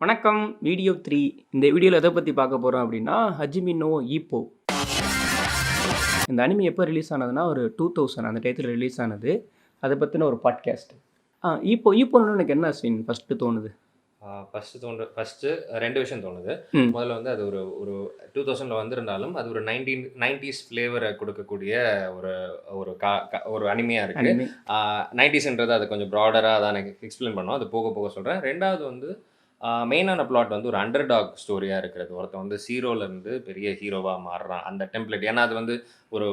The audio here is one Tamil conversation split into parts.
வணக்கம். வீடியோ 3. இந்த வீடியோவில் எதை பற்றி பார்க்க போகிறோம் அப்படின்னா, ஹஜிமி நோ ஈப்போ. இந்த அனிமி எப்போ ரிலீஸ் ஆனதுன்னா ஒரு 2000 அந்த டயத்தில் ரிலீஸ் ஆனது. அதை பற்றின ஒரு பாட்காஸ்ட். ஈப்போன்னு எனக்கு என்ன சீன் ஃபஸ்ட்டு தோணுது? ஃபஸ்ட்டு 2 விஷயம் தோணுது. முதல்ல வந்து அது ஒரு ஒரு 2000ல வந்திருந்தாலும் அது ஒரு 90s ஃப்ளேவரை கொடுக்கக்கூடிய ஒரு ஒரு ஒரு அனிமையாக இருக்குது. 90ஸ்ன்றது அது கொஞ்சம் ப்ராடராக தான் எனக்கு எக்ஸ்பிளைன் பண்ணோம். அது போக போக சொல்கிறேன். ரெண்டாவது வந்து மெயினான பிளாட் வந்து ஒரு அண்டர் டாக் ஸ்டோரியாக இருக்கிறது. ஒருத்தன் வந்து ஹீரோலேருந்து பெரிய ஹீரோவாக மாறுறான். அந்த டெம்ப்ளேட் ஏன்னா அது வந்து ஒரு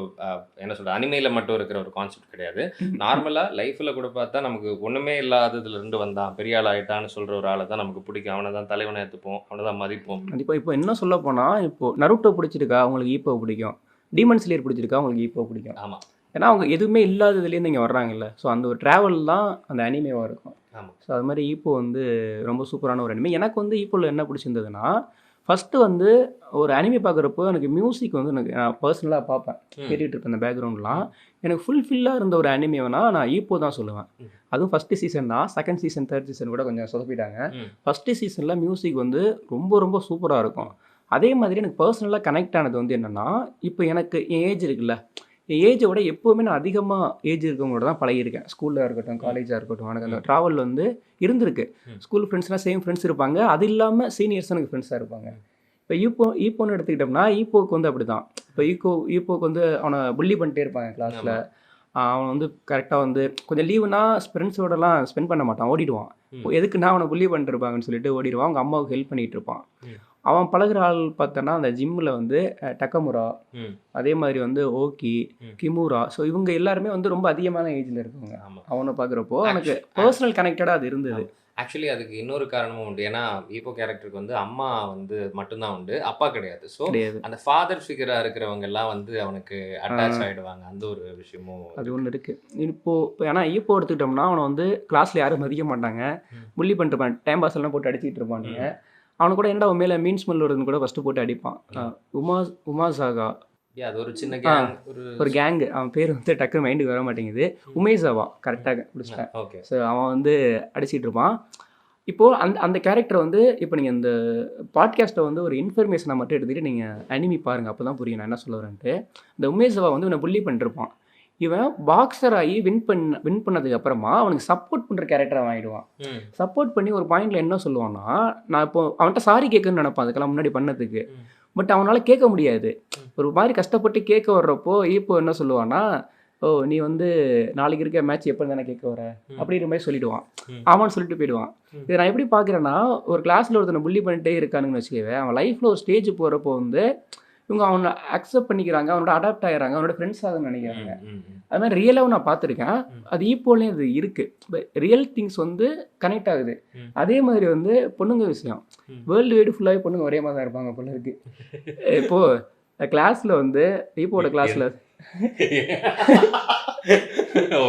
என்ன சொல்கிறது, அனிமையில் மட்டும் இருக்கிற ஒரு கான்செப்ட் கிடையாது. நார்மலாக லைஃப்பில் கூட பார்த்தா நமக்கு ஒன்றுமே இல்லாததுலேருந்து வந்தான் பெரிய ஆள் ஆகிட்டான்னு சொல்கிற ஒரு ஆளை தான் நமக்கு பிடிக்கும். அவனை தான் தலைவனை எடுத்துப்போம், அவனை தான் மதிப்போம். கண்டிப்பாக. இப்போ என்ன சொல்ல போனால், இப்போ நருட்டோ பிடிச்சிருக்கா உங்களுக்கு ஈப்போ பிடிக்கும், டீமன் ஸ்லேயர் பிடிச்சிருக்கா உங்களுக்கு ஈப்போ பிடிக்கும். ஆமாம், ஏன்னா அவங்க எதுவுமே இல்லாததுலேருந்து இங்கே வர்றாங்கல்ல. ஸோ அந்த ஒரு ட்ராவல் தான் அந்த அனிமேவாக இருக்கும். ஆமாம். ஸோ அது மாதிரி ஈப்போ வந்து ரொம்ப சூப்பரான ஒரு அனிமே. எனக்கு வந்து ஈப்போவில் என்ன பிடிச்சிருந்ததுன்னா, ஃபஸ்ட்டு வந்து ஒரு அனிமே பார்க்குறப்போ எனக்கு மியூசிக் வந்து நான் பர்சனலாக பார்ப்பேன், கேட்டுகிட்டு இருப்பேன் அந்த பேக்ரவுண்ட்லாம். எனக்கு ஃபுல்ஃபில்லாக இருந்த ஒரு அனிமேனா நான் ஈப்போ தான் சொல்லுவேன். அதுவும் ஃபஸ்ட்டு சீசன் தான். செகண்ட் சீசன், தேர்ட் சீசன் கூட கொஞ்சம் சொதப்பிட்டாங்க. ஃபஸ்ட்டு சீசனில் மியூசிக் வந்து ரொம்ப ரொம்ப சூப்பராக இருக்கும். அதே மாதிரி எனக்கு பர்சனலாக கனெக்ட் ஆனது வந்து என்னென்னா, இப்போ எனக்கு என் ஏஜ் இருக்குல்ல, என் ஏஜை விட எப்போவுமே நான் அதிகமாக ஏஜ் இருக்கவங்களோட தான் பழகியிருக்கேன். ஸ்கூலில் இருக்கட்டும், காலேஜாக இருக்கட்டும். எனக்கு அந்த ட்ராவல் வந்து இருந்திருக்கு. ஸ்கூல் ஃப்ரெண்ட்ஸ்னால் சேம் ஃப்ரெண்ட்ஸ் இருப்பாங்க. அது இல்லாமல் சீனியர்ஸ் எனக்கு ஃப்ரெண்ட்ஸாக இருப்பாங்க. இப்போ ஈப்போன்னு எடுத்துக்கிட்டோம்னா, ஈப்போக்கு வந்து அப்படி தான். இப்போ ஈப்போக்கு வந்து அவனை புள்ளி பண்ணிட்டே இருப்பாங்க கிளாஸில். அவன் வந்து கரெக்டாக வந்து கொஞ்சம் லீவுனா ஃப்ரெண்ட்ஸோடலாம் ஸ்பெண்ட் பண்ண மாட்டான், ஓடிடுவான். எதுக்குன்னா அவனை புள்ளி பண்ணிட்டுருப்பாங்கன்னு சொல்லிட்டு ஓடிடுவான். அவங்க அம்மாவுக்கு ஹெல்ப் பண்ணிகிட்டு இருப்பான். அவன் பழகுற ஆள் பார்த்தோன்னா அந்த ஜிம்மில் வந்து டக்கமுரா, அதே மாதிரி வந்து ஓகி, கிமுரா. ஸோ இவங்க எல்லாருமே வந்து ரொம்ப அதிகமான ஏஜில் இருக்காங்க. அவனை பார்க்குறப்போ எனக்கு பர்சனல் கனெக்டடாக அது இருந்தது. ஆக்சுவலி அதுக்கு இன்னொரு காரணமும் உண்டு. ஏன்னா ஈப்போ கேரக்டருக்கு வந்து அம்மா வந்து மட்டும்தான் உண்டு, அப்பா கிடையாது. ஸோ அந்த ஃபாதர் ஃபிகராக இருக்கிறவங்க எல்லாம் வந்து அவனுக்கு அட்டாச் ஆகிடுவாங்க. அந்த ஒரு விஷயமும் அது ஒன்று இருக்குது. இப்போ ஏன்னா ஈப்போ எடுத்துக்கிட்டோம்னா அவனை வந்து கிளாஸில் யாரும் மதிக்க மாட்டாங்க, புள்ளி பண்ணிட்டுருப்பான், டைம் பாஸ் எல்லாம் போட்டு அடிச்சிட்டு இருப்பானுங்க. அவனை கூட என்னடா உன் மேலே மீன் ஸ்மெல் வருதுன்னு கூட ஃபஸ்ட்டு போட்டு அடிப்பான். உமாசாகா, அது ஒரு சின்ன கேங், ஒரு கேங்கு. அவன் பேர் வந்து டக்கு மைண்டுக்கு வர மாட்டேங்குது. உமேசாவா, கரெக்டாக பிடிச்சிட்டேன். ஓகே. ஸோ அவன் வந்து அடிச்சிட்டு இருப்பான். இப்போது அந்த கேரக்டர் வந்து இப்போ நீங்கள் இந்த பாட்காஸ்ட்டை வந்து ஒரு இன்ஃபர்மேஷனை மட்டும் எடுத்துகிட்டு நீங்கள் அனிமி பாருங்கள், அப்போ தான் புரியும் நான் என்ன சொல்ல வரேன்ட்டு. இந்த உமேசாவா வந்து இவனை புள்ளி பண்ணிருப்பான். இவன் பாக்ஸர் ஆகி வின் பண்ணதுக்கு அப்புறமா அவனுக்கு சப்போர்ட் பண்ணுற கேரக்டராக ஆகிடுவான். சப்போர்ட் பண்ணி ஒரு பாயிண்டில் என்ன சொல்லுவான்னா, நான் இப்போ அவன்கிட்ட சாரி கேட்குன்னு நினைப்பான் அதுக்கெல்லாம் முன்னாடி பண்ணதுக்கு. பட் அவனால் கேட்க முடியாது. ஒரு மாதிரி கஷ்டப்பட்டு கேட்க வர்றப்போ ஈப்போ என்ன சொல்லுவான்னா, ஓ நீ வந்து நாளைக்கு இருக்க மேட்ச் எப்போ தானே கேட்க வர அப்படிங்கிற மாதிரி சொல்லிவிடுவான். ஆமான்னு சொல்லிட்டு போயிடுவான். இதை நான் எப்படி பார்க்குறேன்னா, ஒரு கிளாஸில் ஒருத்தனை புள்ளி பண்ணிட்டே இருக்கானுங்கன்னு வச்சுக்கவே, அவன் லைஃப்பில் ஒரு ஸ்டேஜ் போகிறப்போ வந்து இவங்க அவனை அக்செப்ட் பண்ணிக்கிறாங்க, அவனோட அடாப்ட் ஆகிறாங்க, அவனோட ஃப்ரெண்ட்ஸ் ஆகுன்னு நினைக்கிறாங்க. அது மாதிரி ரியலாகவும் நான் பார்த்துருக்கேன். அது ஈப்போலையும் அது இருக்குது. ரியல் திங்ஸ் வந்து கனெக்ட் ஆகுது. அதே மாதிரி வந்து பொண்ணுங்க விஷயம், வேர்ல்டு வைடு ஃபுல்லாகவே பொண்ணுங்க ஒரே மாதிரி தான் இருப்பாங்க போல இருக்கு. இப்போது கிளாஸில் வந்து ஈப்போட கிளாஸில்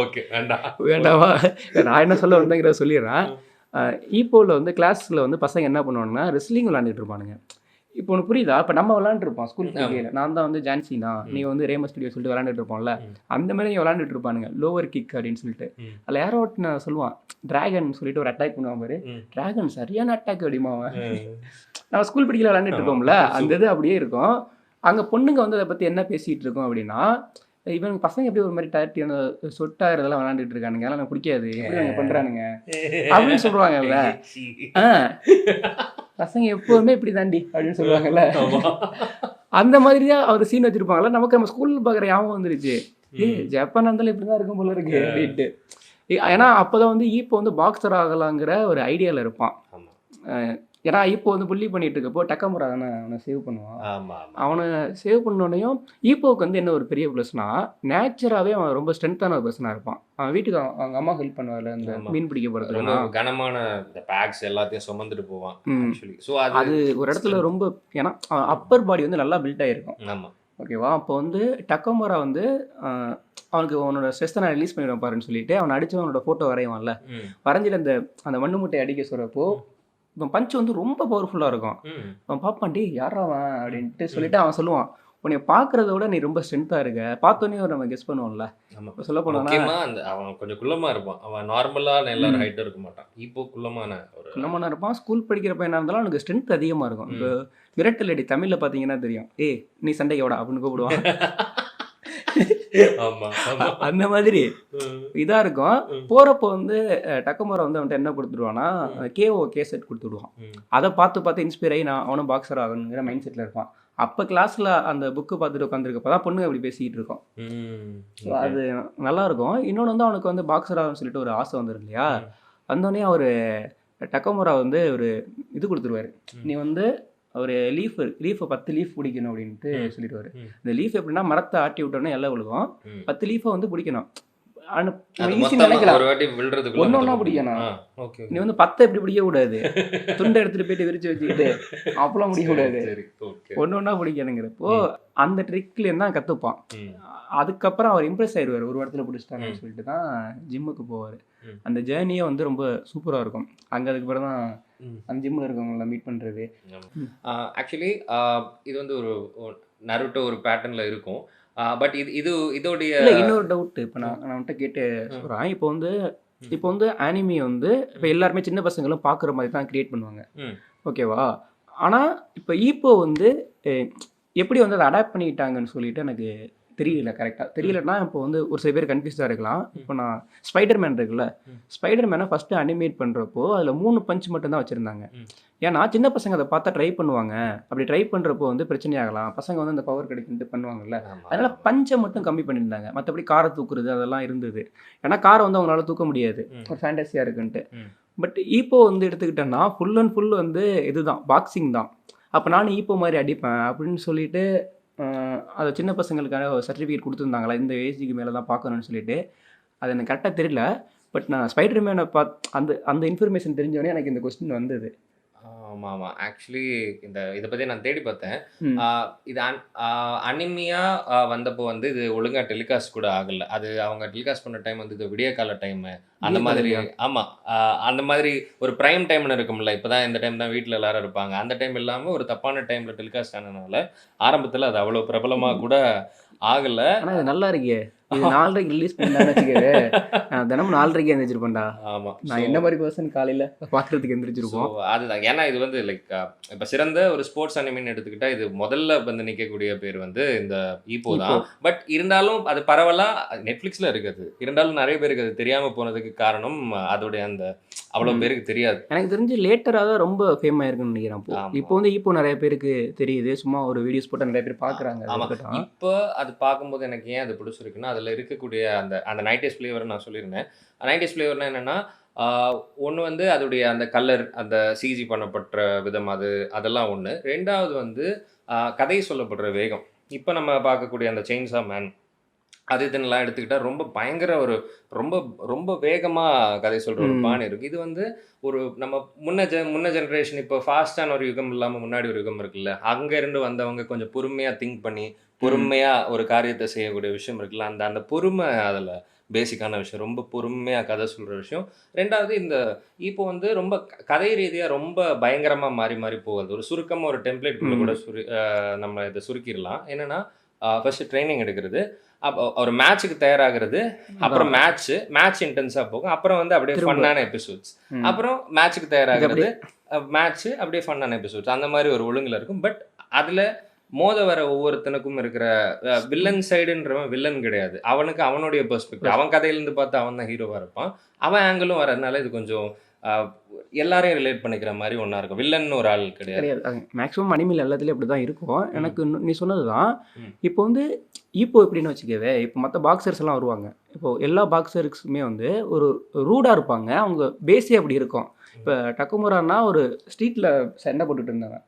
ஓகே வேண்டாமா, நான் என்ன சொல்ல வந்தேங்கிறத சொல்லிடுறேன். ஈப்போவில் வந்து கிளாஸில் வந்து பசங்க என்ன பண்ணுவானுங்கன்னா ரெஸ்லிங் விளாண்டுட்டு இருப்பானுங்க. இப்போ உனக்கு புரியுதா? இப்போ நம்ம விளாண்டுருப்போம் ஸ்கூல் படிக்கையில், நான் தான் வந்து ஜான்சினா, நீ வந்து ரேம ஸ்டுடியோ சொல்லிட்டு விளாண்டுட்டு இருப்போம்ல, அந்த மாதிரி நீங்கள் விளாண்டுட்டு இருப்பானுங்க லோவர் கிக் அப்படின்னு சொல்லிட்டு. அதில் யாரோ நான் சொல்லுவான் ட்ராகன் சொல்லிட்டு ஒரு அட்டாக் பண்ணுவான் பாரு, ட்ராகன் சரியான அட்டாக் அப்படிமா. நம்ம ஸ்கூல் படிக்கையில் விளாண்டுட்டு இருப்போம்ல, அந்த இது அப்படியே இருக்கும். அங்கே பொண்ணுங்க வந்து அதை பற்றி என்ன பேசிகிட்டு இருக்கோம் அப்படின்னா, இவங்க பசங்க எப்படி ஒரு மாதிரி டேரக்டியான சொட்டாகிறதெல்லாம் விளாண்டுட்டு இருக்கானுங்க, அதெல்லாம் எனக்கு பிடிக்காது, எப்படி அவங்க பண்ணுறானுங்க அப்படின்னு சொல்லுவாங்கல்ல. பசங்க எப்போதுமே இப்படி தாண்டி அப்படின்னு சொல்லுவாங்கல்ல, அந்த மாதிரி தான் அவர் சீன் வச்சுருப்பாங்கல்ல. நமக்கு நம்ம ஸ்கூலில் பார்க்குற ஞாபகம் வந்துருச்சு, ஜப்பான் இருந்தாலும் இப்படி தான் இருக்கும் போல இருக்கு அப்படின்ட்டு. ஏன்னா அப்போ தான் வந்து ஈப்போ வந்து பாக்ஸர் ஆகலாங்கிற ஒரு ஐடியாவில் இருப்பான். ஏன்னா இப்போ வந்து புள்ளி பண்ணிட்டு இருக்கப்போ டக்கமுரா தானே அவனை சேவ் பண்ணுவான். அவனை சேவ் பண்ணோடனையும் ஈப்போவுக்கு வந்து என்ன ஒரு பெரிய ப்ளஸ்னா, நேச்சராகவே அவன் ரொம்ப ஸ்ட்ரென்த்தான ஒரு பர்சனாக இருப்பான். அவன் வீட்டுக்கு அவங்க அம்மா ஹெல்ப் பண்ணுவார்ல இந்த மீன் பிடிக்க போகிறதுல, கனமான பேக்ஸ் எல்லாத்தையும் சுமந்துட்டு போவான். ஸோ அது ஒரு இடத்துல ரொம்ப, ஏன்னா அப்பர் பாடி வந்து நல்லா பில்ட் ஆகிருக்கும். ஆமாம், ஓகேவா. அப்போ வந்து டக்கமுரா வந்து அவனுக்கு அவனோட ஸ்ட்ரெஸ்ஸை நான் ரிலீஸ் பண்ணிடுவேன் பாருன்னு சொல்லிட்டு அவனை அடித்து அவனோட ஃபோட்டோ வரைவான்ல, வரைஞ்சிட்டு அந்த மண்ணு மூட்டை அடிக்க சொல்கிறப்போ இவன் பஞ்ச் வந்து ரொம்ப பவர்ஃபுல்லாக இருக்கும். அவன் பார்ப்பான், டே யாரா அவன் அப்படின்ட்டு சொல்லிட்டு அவன் சொல்லுவான், உன்னை பார்க்கறத விட நீ ரொம்ப ஸ்ட்ரென்த்தாக இருக்க, பார்த்தோன்னே நம்ம கெஸ் பண்ணுவோம்ல. ஆமா. இப்போ சொல்ல போனோம்னா முக்கியமா அந்த அவன் கொஞ்சம் குள்ளமா இருப்பான். அவன் நார்மலான எல்லாரும் ஹைட்டும் இருக்க மாட்டான். இப்போ குள்ளமான ஒரு குள்ளமான இருப்பான். ஸ்கூல் படிக்கிற பையனாக இருந்தாலும் அவனுக்கு ஸ்ட்ரென்த் அதிகமாக இருக்கும். இப்போ மிரட்டல் அடி தமிழில் பார்த்தீங்கன்னா தெரியும், ஏய் நீ சண்டைக்கு வாடா அப்படின்னு கூப்பிடுவான். ஆமா, ஆமா. அந்த மாதிரி இதாக இருக்கும். போகிறப்போ வந்து டக்கமுறை வந்து அவன்கிட்ட என்ன கொடுத்துடுவான்னா கே செட் கொடுத்துடுவான். அதை பார்த்து பார்த்து இன்ஸ்பயர் ஆகி நான் அவனும் பாக்ஸர் ஆகணுங்கிற மைண்ட் செட்டில் இருப்பான். அப்போ கிளாஸில் அந்த புக்கு பார்த்துட்டு உட்காந்துருக்கப்போ தான் பொண்ணுங்க அப்படி பேசிக்கிட்டு இருக்கோம். ஸோ அது நல்லாயிருக்கும். இன்னொன்று வந்து அவனுக்கு வந்து பாக்ஸர் ஆகும்னு சொல்லிட்டு ஒரு ஆசை வந்துடும் இல்லையா. வந்தோடனே அவர் டக்கமுறை வந்து ஒரு இது கொடுத்துருவாரு, நீ வந்து ஒரு லீஃபை 10 லீஃப் பிடிக்கணும் அப்படின்ட்டு சொல்லிடுவாரு. இந்த லீஃப் எப்படின்னா மரத்தை ஆட்டி விட்டோன்னே எல்லாம் விழுகும். 10 லீஃபை வந்து பிடிக்கணும். ஒன்னொன்னா பிடிக்கணும். நீ வந்து 10 எப்படி பிடிக்க கூடாது, துண்டை எடுத்துட்டு போயிட்டு விரிச்சு வச்சுக்கிட்டு அப்பெல்லாம் பிடிக்க கூடாது, ஒன்னொன்னா பிடிக்கணுங்கிறப்போ அந்த ட்ரிக்ல தான் கத்துப்பான். அதுக்கப்புறம் அவர் இம்ப்ரெஸ் ஆயிடுவார், ஒரு இடத்துல பிடிச்சிட்டாங்கன்னு சொல்லிட்டு தான் ஜிம்முக்கு போவார். அந்த ஜேர்னியே வந்து ரொம்ப சூப்பராக இருக்கும். அங்கே அதுக்கப்புறம் தான் அந்த ஜிம்மில் இருக்கவங்கள மீட் பண்ணுறது. ஆக்சுவலி இது வந்து ஒரு நருட்டோ ஒரு பேட்டர்னில் இருக்கும். பட் இதோடைய இன்னொரு டவுட் இப்போ நான் வந்துட்டு கேட்டு சொல்கிறேன். இப்போ வந்து அனிமி வந்து இப்போ எல்லாருமே சின்ன பசங்களும் பார்க்குற மாதிரி தான் கிரியேட் பண்ணுவாங்க, ஓகேவா? ஆனால் இப்போ ஈப்போ வந்து எப்படி வந்து அதை அடாப்ட் பண்ணிக்கிட்டாங்கன்னு சொல்லிட்டு எனக்கு தெரியல. கரெக்டாக தெரியலன்னா இப்போ வந்து ஒரு சில பேர் கன்ஃபியூஸாக இருக்கலாம். இப்போ நான் ஸ்பைடர்மேன் இருக்குல்ல, ஸ்பைடர்மேனை ஃபஸ்ட்டு அனிமேட் பண்ணுறப்போ அதில் 3 பஞ்ச் மட்டும்தான் வச்சுருந்தாங்க. ஏன்னா சின்ன பசங்க அதை பார்த்தா ட்ரை பண்ணுவாங்க. அப்படி ட்ரை பண்ணுறப்போ வந்து பிரச்சனையாகலாம், பசங்க வந்து அந்த பவர் கிடைக்குன்ட்டு பண்ணுவாங்கல்ல. அதனால் பஞ்சை மட்டும் கம்மி பண்ணியிருந்தாங்க. மற்றபடி காரை தூக்குறது அதெல்லாம் இருந்தது. ஏன்னா காரை வந்து அவங்களால தூக்க முடியாது, ஒரு ஃபேண்டஸியாக இருக்குன்ட்டு. பட் ஈப்போ வந்து எடுத்துக்கிட்டேன்னா ஃபுல் அண்ட் ஃபுல் வந்து இதுதான், பாக்ஸிங் தான். அப்போ நானும் ஈப்போ மாதிரி அடிப்பேன் அப்படின்னு சொல்லிட்டு அதை சின்ன பசங்களுக்கான ஒரு சர்டிஃபிகேட் கொடுத்துருந்தாங்களா, இந்த ஏஜுக்கு மேலே தான் பார்க்கணும்னு சொல்லிட்டு. அது எனக்கு கரெக்டாக தெரியல. பட் நான் ஸ்பைடர்மேனை அந்த இன்ஃபர்மேஷன் தெரிஞ்சோடனே எனக்கு இந்த கொஸ்டின் வந்தது. ஆமாம் ஆமாம். ஆக்சுவலி இதை பற்றி நான் தேடி பார்த்தேன். இது அனிமியா வந்தப்போ வந்து இது ஒழுங்காக டெலிகாஸ்ட் கூட ஆகலை. அது அவங்க டெலிகாஸ்ட் பண்ண டைம் வந்து இது விடிய கால டைமு அந்த மாதிரி. ஆமாம், அந்த மாதிரி ஒரு ப்ரைம் டைம்னு இருக்கும்ல, இப்போ தான் இந்த டைம் தான் வீட்டில் எல்லாரும் இருப்பாங்க, அந்த டைம் இல்லாமல் ஒரு தப்பான டைமில் டெலிகாஸ்ட் ஆனதுனால ஆரம்பத்தில் அது அவ்வளோ பிரபலமாக கூட ஆகலை. ஆனால் அது நல்லா இருக்கே, இது 4:30 ரிலீஸ் பண்ணான்னு வச்சுக்கவே நான் தினமும் 4:30 எந்திரிச்சிருப்பேன்டா. ஆமாம், நான் என்ன மாதிரி பர்சன் காலையில் பார்க்குறதுக்கு எந்திரிச்சிருப்போம். அதுதான். ஏன்னா இது வந்து லைக் இப்போ சிறந்த ஒரு ஸ்போர்ட்ஸ் அனிமின்னு எடுத்துக்கிட்டால் இது முதல்ல வந்து நிற்கக்கூடிய பேர் வந்து இந்த ஈப்போ தான். பட் இருந்தாலும் அது பரவலாக நெட்ஃப்ளிக்ஸில் இருக்குது. இருந்தாலும் நிறைய பேருக்கு அது தெரியாமல் போனதுக்கு காரணம் அதோடைய அந்த அவ்வளோ பேருக்கு தெரியாது. எனக்கு தெரிஞ்சு லேட்டராக தான் ரொம்ப ஃபேம் ஆயிருக்குன்னு நினைக்கிறேன். இப்போ வந்து இப்போ நிறைய பேருக்கு தெரியுது, சும்மா ஒரு வீடியோஸ் போட்டு நிறைய பேர் பார்க்குறாங்க. ஆமாம், இப்போ அது பார்க்கும்போது எனக்கு ஏன் அது பிடிச்சிருக்குன்னா அதில் இருக்கக்கூடிய அந்த 90s ஃப்ளேவர் நான் சொல்லியிருந்தேன். 90s ஃப்ளேவர்னா என்னென்னா, ஒன்று வந்து அதோடைய அந்த கலர், அந்த சிஜி பண்ணப்பட்ட விதம், அதெல்லாம் ஒன்று. ரெண்டாவது வந்து கதை சொல்லப்படுற வேகம். இப்போ நம்ம பார்க்கக்கூடிய அந்த செயின்ஸா மேன் அது இதெல்லாம் எடுத்துக்கிட்டால் ரொம்ப பயங்கர ஒரு ரொம்ப ரொம்ப வேகமாக கதை சொல்கிற ஒரு பாணி இருக்குது. இது வந்து ஒரு நம்ம முன்ன ஜென்ரேஷன் இப்போ ஃபாஸ்டான ஒரு யுகம் இல்லாமல் முன்னாடி ஒரு யுகம் இருக்குல்ல, அங்கேருந்து வந்தவங்க கொஞ்சம் பொறுமையாக திங்க் பண்ணி பொறுமையாக ஒரு காரியத்தை செய்யக்கூடிய விஷயம் இருக்குல்ல, அந்த பொறுமை அதில் பேசிக்கான விஷயம். ரொம்ப பொறுமையாக கதை சொல்கிற விஷயம். ரெண்டாவது இந்த இப்போ வந்து ரொம்ப கதை ரீதியாக ரொம்ப பயங்கரமாக மாறி மாறி போகுது. ஒரு சுருக்கமாக ஒரு டெம்ப்ளேட்குள்ளே கூட நம்ம இதை சுருக்கிடலாம். என்னென்னா ஃபர்ஸ்ட் ட்ரைனிங் எடுக்கிறது, அப்போ ஒரு மேட்ச்சுக்கு தயாராகிறது, அப்புறம் மேட்ச் இன்டென்ஸாக போகும், அப்புறம் வந்து அப்படியே ஃபன்னான எபிசோட்ஸ், அப்புறம் மேட்ச்சுக்கு தயாராகிறது, மேட்ச்சு அப்படியே ஃபன்னான எபிசோட்ஸ், அந்த மாதிரி ஒரு ஒழுங்கில் இருக்கும். பட் அதில் மோத வர ஒவ்வொருத்தனுக்கும் இருக்கிற வில்லன் சைடுன்றவன் வில்லன் கிடையாது. அவனுக்கு அவனுடைய பெர்ஸ்பெக்டிவ், அவன் கதையிலேருந்து பார்த்து அவன் தான் ஹீரோவாக இருப்பான். அவன் ஆங்கிளும் வரதுனால இது கொஞ்சம் எல்லாரையும் ரிலேட் பண்ணிக்கிற மாதிரி ஒன்றா இருக்கும். வில்லன் ஒரு ஆள் கிடையாது. மேக்ஸிமம் அனிமல் எல்லாத்துலேயும் அப்படி தான் இருக்கும். எனக்கு நீ சொன்னது தான். இப்போ வந்து இப்போ எப்படின்னு வச்சுக்கவே, இப்போ மற்ற பாக்ஸர்ஸ் எல்லாம் வருவாங்க. இப்போது எல்லா பாக்ஸர்ஸுமே வந்து ஒரு ரூடாக இருப்பாங்க, அவங்க பேஸே அப்படி இருக்கும். இப்போ டக்குமுரான்னா ஒரு ஸ்ட்ரீட்டில் சண்டை போட்டுட்டு இருந்தவன்,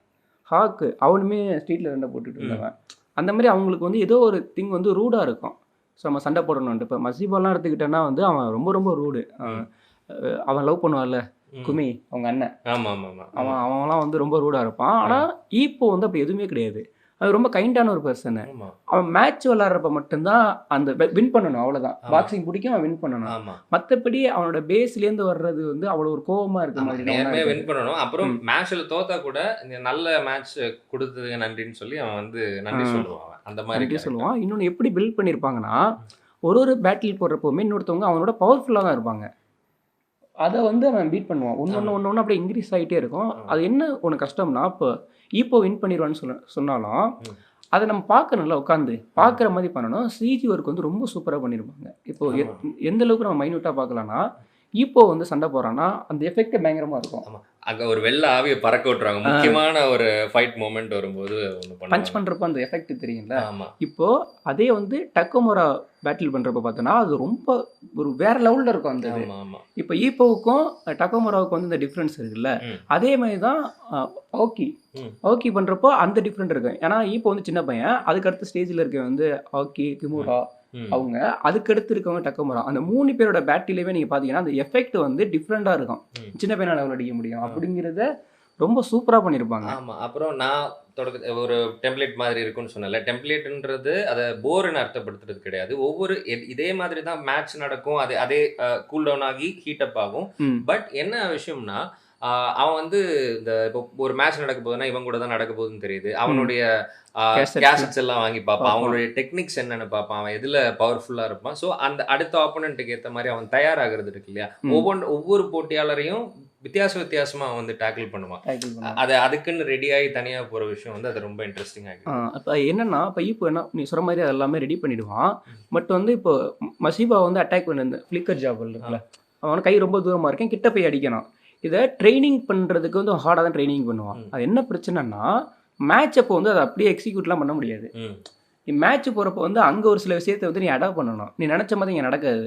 ஹாக்கு அவனுமே ஸ்ட்ரீட்டில் சண்டை போட்டுட்டு இருந்தவன். அந்த மாதிரி அவங்களுக்கு வந்து ஏதோ ஒரு திங் வந்து ரூடாக இருக்கும். ஸோ நம்ம சண்டை போடணுன்ட்டு. இப்போ மசீபாலாம் எடுத்துக்கிட்டேன்னா வந்து அவன் ரொம்ப ரொம்ப ரூடு. அவன் லவ் பண்ணுவான்ல குமி, அவங்க அண்ணன், அவன்லாம் வந்து ரொம்ப ரூடாக இருப்பான். ஆனால் ஈப்போ வந்து அப்படி எதுவுமே கிடையாது. அது ரொம்ப கைண்டான ஒரு பர்சனு. ஆமா அவன் மேட்ச் விளாட்றப்ப மட்டும்தான் அந்த வின் பண்ணணும், அவ்வளோதான். ஆமா பாக்ஸிங் பிடிக்கும், அவன் வின் பண்ணணும். ஆமா மற்றபடி அவனோட பேஸ்லேருந்து வர்றது வந்து அவ்வளோ ஒரு கோவமாக இருக்க ஆமா மாதிரி நேர்மையா வின் பண்ணணும். அப்புறம் ம். மேட்ச்ல தோத்தா கூட இந்த நல்ல மேட்ச் கொடுத்ததுக்கு நன்றின்னு சொல்லி அவன் வந்து நன்றி சொல்லுவான் அவன். அந்த மாதிரி நன்றி கேரக்டர். சொல்லுவான். இன்னொன்று எப்படி பில்ட் பண்ணியிருப்பாங்கன்னா, ஒரு பேட்டில் போடுறப்போவுமே இன்னொருத்தவங்க அவனோட பவர்ஃபுல்லாக தான் இருப்பாங்க. அதை வந்து அவன் பீட் பண்ணுவான். ஒன்று அப்படியே இன்க்ரீஸ் ஆகிட்டே இருக்கும். அது என்ன ஒன்று கஷ்டம்னா, இப்போ ஈப்போ வின் பண்ணிடுவான்னு சொன்னாலும் அதை நம்ம பார்க்கணும்ல, உட்காந்து பார்க்குற மாதிரி பண்ணணும். சிஜி ஒர்க் வந்து ரொம்ப சூப்பராக பண்ணியிருப்பாங்க. இப்போ எந்த அளவுக்கு நம்ம மைன்யூட்டாக பார்க்கலாம்னா, ஈப்போ வந்து சண்டை போகிறான்னா அந்த எஃபெக்ட் பயங்கரமாக இருக்கும். ஆமா அங்க ஒரு வெள்ள ஆவியை பறக்க விட்டுறாங்க. முக்கியமான ஒரு ஃபைட் மொமெண்ட் வரும்போது ஒன்று பஞ்ச் பண்ணுவாங்க. பண்ணுறப்ப அந்த எஃபெக்ட் தெரியும்ல. ஆமா இப்போ அதே வந்து டக்கோமோரா பேட்டில் பண்ணுறப்ப பார்த்தோன்னா அது ரொம்ப ஒரு வேற லெவலில் இருக்கும் அந்த இது. ஆமா ஆமா இப்போ ஈப்போவுக்கும் டக்கோமோராவுக்கும் வந்து இந்த டிஃப்ரென்ஸ் இருக்குல்ல, ம். அதே மாதிரி தான் ஓகி ம். ஓகி பண்ணுறப்போ அந்த டிஃப்ரெண்ட் இருக்கு. ஏன்னா ஈப்போ வந்து சின்ன பையன், அதுக்கு அடுத்த ஸ்டேஜில் இருக்க வந்து ஆக்கி கிமுரா ம். அவங்க, அதுக்கடுத்து இருக்கவங்க டக்கோமோரா. அந்த 3 பேரோட பேட்டிலேயே நீங்கள் பார்த்தீங்கன்னா அந்த எஃபெக்ட் வந்து டிஃப்ரெண்ட்டாக இருக்கும். ம். சின்ன பையனால் எவ்வளோ அடிக்க முடியும் அப்படிங்கிறத ரொம்ப சூப்பராக பண்ணியிருப்பாங்க. ஆமா அப்புறம் நான் ஒரு டெம்ப்ளேட் மாதிரி இருக்குன்னு சொன்னல. டெம்ப்ளேட்ன்றது அதை போர்னு அர்த்தப்படுத்துறது கிடையாது. ஒவ்வொரு இதே மாதிரி தான் மேட்ச் நடக்கும். அதே கூல் டவுன் ஆகி ஹீட் அப் ஆகும். ம் பட் என்ன விஷயம்னா அவன் வந்து இந்த இப்போ ஒரு மேட்ச் நடக்க போகுதுன்னா இவன் கூட தான் நடக்க போகுதுன்னு தெரியுது. அவனுடைய Cassettes. கேசட்ஸ் எல்லாம் வாங்கி பார்ப்பான். பார்ப்பான். அவங்களுடைய டெக்னிக்ஸ் என்னன்னு பார்ப்பான். அவன் எதுல பவர்ஃபுல்லா இருப்பான். ஸோ அந்த அடுத்த ஆப்போனண்ட்டுக்கு ஏற்ற மாதிரி அவன் தயாராகிறது இருக்கு இல்லையா? ஒவ்வொரு போட்டியாளரையும் வித்தியாசமா அவன் வந்து டேக்கிள் பண்ணுவான். tackle பண்ணுவாங்க. அதுக்குன்னு ரெடி ஆகி தனியா போற விஷயம் வந்து அது ரொம்ப இன்ட்ரெஸ்டிங் ஆகிடும். அப்போ என்னன்னா, இப்போ இப்போ என்ன நீ சொல்கிற மாதிரி அது எல்லாமே ரெடி பண்ணிடுவான். பட் வந்து இப்போ மசீபா வந்து அட்டாக் பண்ண இந்த ஃப்ளிக்கர் ஜாப் இருக்குல்ல, அவன் கை ரொம்ப தூரமாக இருக்கேன், கிட்ட போய் அடிக்கணும். இதை ட்ரைனிங் பண்ணுறதுக்கு வந்து ஹார்டாக தான் ட்ரைனிங் பண்ணுவான். அது என்ன பிரச்சனைனா, மேட்ச் அப்போ வந்து அதை அப்படியே எக்ஸிக்யூட்லாம் பண்ண முடியாது. நீ மேட்ச் போகிறப்போ வந்து அங்கே ஒரு சில விஷயத்தை வந்து நீ அடாப்ட் பண்ணணும். நீ நினச்ச மாதிரி இங்கே நடக்காது.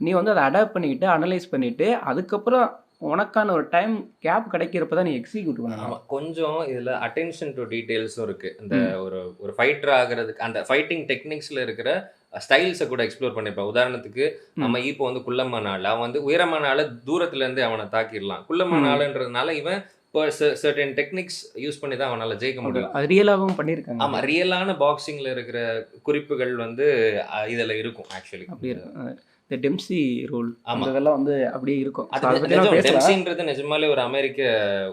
நீ வந்து அதை அடாப்ட் பண்ணிக்கிட்டு அனலைஸ் பண்ணிவிட்டு அதுக்கப்புறம் உனக்கான ஒரு டைம் கேப் கிடைக்கிறப்ப தான் நீ எக்ஸிக்யூட் பண்ணணும். ஆமா கொஞ்சம் இதுல அட்டென்ஷன் டு டீடைல்ஸும் இருக்கு. இந்த ஒரு ஃபைட்டர் ஆகிறதுக்கு அந்த ஃபைட்டிங் டெக்னிக்ஸ்ல இருக்கிற ஸ்டைல்ஸை கூட எக்ஸ்ப்ளோர் பண்ணிருப்பான். உதாரணத்துக்கு நம்ம இப்போ வந்து குள்ளமான ஆள், அவன் வந்து உயரமான ஆளை தூரத்துல இருந்து அவனை தாக்கிடலாம். குள்ளமான ஆளுன்றதுனால இவன் இப்போ சர்டன் டெக்னிக்ஸ் யூஸ் பண்ணி தான் அவனால ஜெயிக்க முடியும். அது ரியலாகவும் பண்ணியிருக்காங்க. ஆமா ரியலான பாக்ஸிங்ல இருக்கிற குறிப்புகள் வந்து இதுல இருக்கும் ஆக்சுவலி. அப்படி இருக்கும். இந்த டெம்சி ரோல் ஆமா. அதெல்லாம் வந்து அப்படியே இருக்கும். அது அதை பத்தி நம்ம பேசலாம். டெம்சின்றது நிஜமாலே ஒரு அமெரிக்க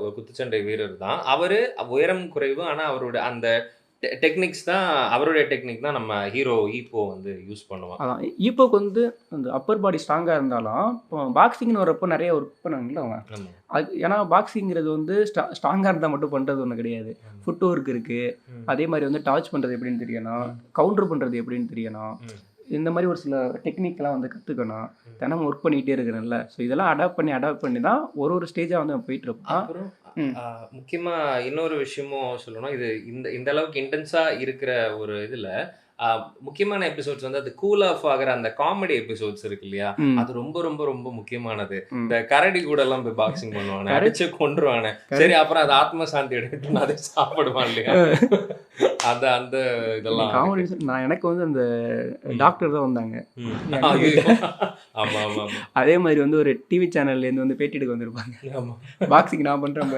ஒரு குத்துச்சண்டை வீரர் தான். அவரு உயரம் குறைவு, ஆனா அவரோட அந்த டெக்னிக்ஸ் தான், அவருடைய டெக்னிக் தான் நம்ம ஹீரோ ஈப்போ வந்து யூஸ் பண்ணுவான். அதான் ஈப்போக்கு வந்து அந்த அப்பர் பாடி ஸ்ட்ராங்காக இருந்தாலும் இப்போ பாக்ஸிங்னு வரப்போ நிறைய ஒர்க் பண்ணாங்கல்ல அவன். ஆமா. அது ஏன்னா பாக்ஸிங்கிறது வந்து ஸ்ட்ராங்காக இருந்தால் மட்டும் பண்ணுறது ஒன்று கிடையாது. ஃபுட் ஒர்க் இருக்குது. அதே மாதிரி வந்து டாச் பண்ணுறது எப்படின்னு தெரியணும், கவுண்டர் பண்ணுறது எப்படின்னு தெரியணும். இந்த மாதிரி ஒரு சில டெக்னிக்லாம் வந்து கற்றுக்கணும். தினமும் ஒர்க் பண்ணிக்கிட்டே இருக்கிறேன்ல, ஸோ இதெல்லாம் அடாப்ட் பண்ணி தான் ஒரு ஸ்டேஜாக வந்து போயிட்டு இருப்பான். அப்புறம் முக்கியமா இன்னொரு விஷயமும் சொல்லணும். இது இந்த அளவுக்கு இன்டென்ஸா இருக்கிற ஒரு இதுல முக்கியமான எபிசோட்ஸ் வந்து அது கூல் ஆஃப் ஆகிற அந்த காமெடி எபிசோட்ஸ் இருக்கு இல்லையா, அது ரொம்ப ரொம்ப ரொம்ப முக்கியமான. இந்த கரடி கூட எல்லாம் போய் பாக்ஸிங் பண்ணுவானே, அடிச்சு கொன்றுவானே, சரி அப்புறம் அது ஆத்ம சாந்தி எடுத்து அதை சாப்பிடுவான் இல்லையா, அந்த இதெல்லாம் காமெடி. நான் எனக்கு வந்து அந்த டாக்டர் தான் வந்தாங்க. ஆமா ஆமா. அதே மாதிரி வந்து ஒரு டிவி சேனல்லேருந்து வந்து பேட்டி எடுக்க வந்திருப்பாங்க. ஆமா பாக்ஸிங் நான் பண்ணுறேன்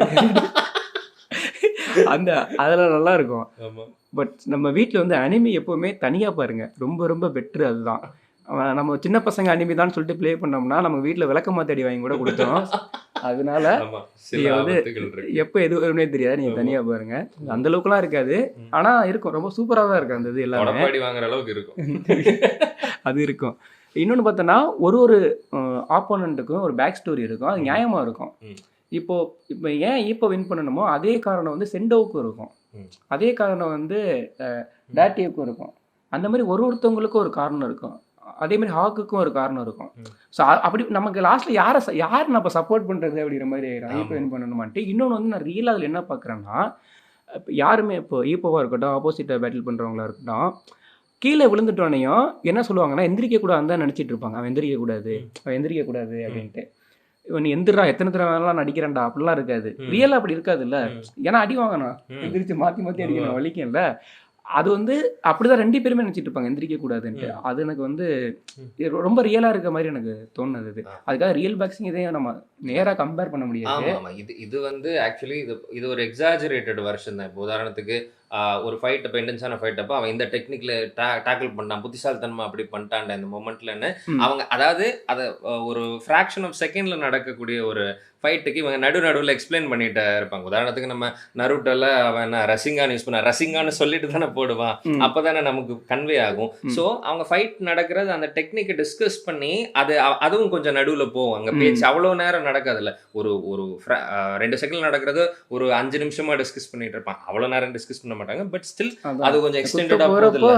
அந்த அதெல்லாம் நல்லா இருக்கும். ஆமா. பட் நம்ம வீட்டில் வந்து அனிமி எப்போவுமே தனியாக பாருங்க, ரொம்ப ரொம்ப பெட்ரு. அதுதான் நம்ம சின்ன பசங்க அனிமி தான் சொல்லிட்டு ப்ளே பண்ணோம்னா நம்ம வீட்டில் விளக்கமா தேடி வாங்கி கூட கொடுத்தோம். அதனால நீங்கள் வந்து எப்போ எது வரும்னே தெரியாது, நீங்கள் தனியாக பாருங்க. அந்த அளவுக்குலாம் இருக்காது, ஆனால் இருக்கும். ரொம்ப சூப்பராக தான் இருக்கும் அந்த இது எல்லாமே. வாங்குற அளவுக்கு இருக்கும். அது இருக்கும். இன்னொன்று பார்த்தோன்னா ஒரு ஆப்போனண்ட்டுக்கும் ஒரு பேக் ஸ்டோரி இருக்கும். அது நியாயமாக இருக்கும். இப்போ ஏன் இப்போ வின் பண்ணணுமோ அதே காரணம் வந்து செண்டோவுக்கும் இருக்கும், அதே காரணம் வந்து டேட்டியுக்கும் இருக்கும். அந்த மாதிரி ஒருத்தவங்களுக்கும் ஒரு காரணம் இருக்கும். அதே மாதிரி ஹாக்குக்கும் ஒரு காரணம் இருக்கும். ஸோ அப்படி நமக்கு லாஸ்ட்டில் யார் நம்ம சப்போர்ட் பண்ணுறது அப்படிங்கிற மாதிரி ஆயிடும். இப்போ வின் பண்ணணுமான்ட்டு. இன்னொன்று வந்து நான் ரியலாக அதில் என்ன பார்க்குறேன்னா, இப்போ யாருமே இப்போ ஈப்போவாக இருக்கட்டும், ஆப்போசிட்டாக பேட்டில் பண்ணுறவங்களா இருக்கட்டும், கீழே விழுந்துட்டோனையும் என்ன சொல்லுவாங்கன்னா எந்திரிக்கக்கூடாதுன்னு தான் நினச்சிட்டு இருப்பாங்க. அவன் எந்திரிக்கக்கூடாது அப்படின்ட்டு. இவன் எந்திரா எத்தனை தடவை நடிக்கிறேன்டா அப்படிலாம் இருக்காது. ரியலாக அப்படி இருக்காது இல்லை. ஏன்னா அடி வாங்கணும், எந்திரிச்சு மாற்றி அடிக்கணும், வலிக்கும்ல. அது வந்து அப்படிதான் 2 பேருமே நினச்சிட்டு இருப்பாங்க எந்திரிக்கக்கூடாதுன்ட்டு. அது எனக்கு வந்து ரொம்ப ரியலாக இருக்க மாதிரி எனக்கு தோணுது. அதுக்காக ரியல் பாக்ஸிங் இதையும் நம்ம நேராக கம்பேர் பண்ண முடியாது. இது வந்து ஆக்சுவலி இது ஒரு எக்ஸாஜரேட்டட் வெர்ஷன் தான். இப்போ உதாரணத்துக்கு ஒரு ஃபைட் அப்போ இன்டென்ஸான ஃபைட் அப்போ அவன் இந்த டெக்னிக்கில் டேக்கிள் பண்ணான், புத்திசாலித்தனமா அப்படி பண்ணிட்டான்டா இந்த மொமெண்ட்லன்னு அவங்க அதாவது அதை ஒரு ஃப்ராக்ஷன் ஆஃப் செகண்டில் நடக்கக்கூடிய ஒரு ஃபைட்டுக்கு இவங்க நடுவில் எக்ஸ்பிளைன் பண்ணிட்டு இருப்பாங்க. உதாரணத்துக்கு நம்ம நருட்டோல அவன் என்ன ரசிங்கான்னு யூஸ் பண்ண ரசிங்கான்னு சொல்லிட்டு தானே போடுவான், அப்போ தானே நமக்கு கன்வே ஆகும். ஸோ அவங்க ஃபைட் நடக்கிறது அந்த டெக்னிக்கை டிஸ்கஸ் பண்ணி அதுவும் கொஞ்சம் நடுவில் போகும். அங்கே பேச்சு அவ்வளோ நேரம் நடக்காதுல்ல, ஒரு ஒரு 2 செகண்ட் நடக்கிறது ஒரு 5 நிமிஷமா டிஸ்கஸ் பண்ணிட்டு இருப்பான். அவ்வளோ நேரம் டிஸ்கஸ் பண்ண மாட்டாங்க, பட் ஸ்டில் அது கொஞ்சம் எக்ஸ்டெண்டடா போகுது.